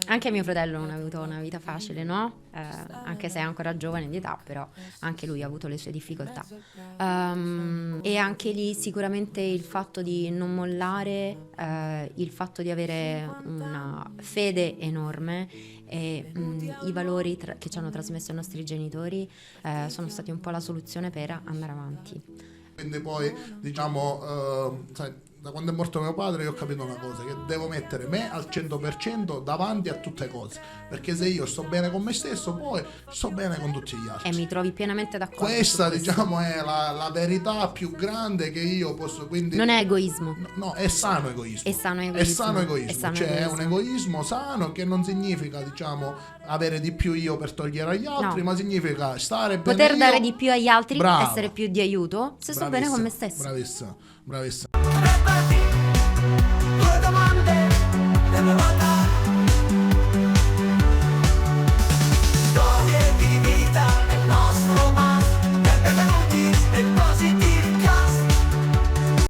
Anche mio fratello non ha avuto una vita facile, no? Anche se è ancora giovane di età, però anche lui ha avuto le sue difficoltà. E anche lì sicuramente il fatto di non mollare, il fatto di avere una fede enorme e i valori che ci hanno trasmesso i nostri genitori sono stati un po' la soluzione per andare avanti. Quindi poi, diciamo, sai, da quando è morto mio padre io ho capito una cosa, che devo mettere me al 100% davanti a tutte cose, perché se io sto bene con me stesso, poi sto bene con tutti gli altri. E mi trovi pienamente d'accordo. Questa, su questo. diciamo, è la verità più grande che io posso, quindi... Non è egoismo. No, è sano egoismo. È sano egoismo. È sano egoismo. È sano Cioè egoismo. è un egoismo sano che non significa, diciamo, avere di più io per togliere agli altri, No. ma significa stare bene Poter io. dare di più agli altri, Brava. essere più di aiuto, se sto bene con me stesso. Bravissima, bravissima.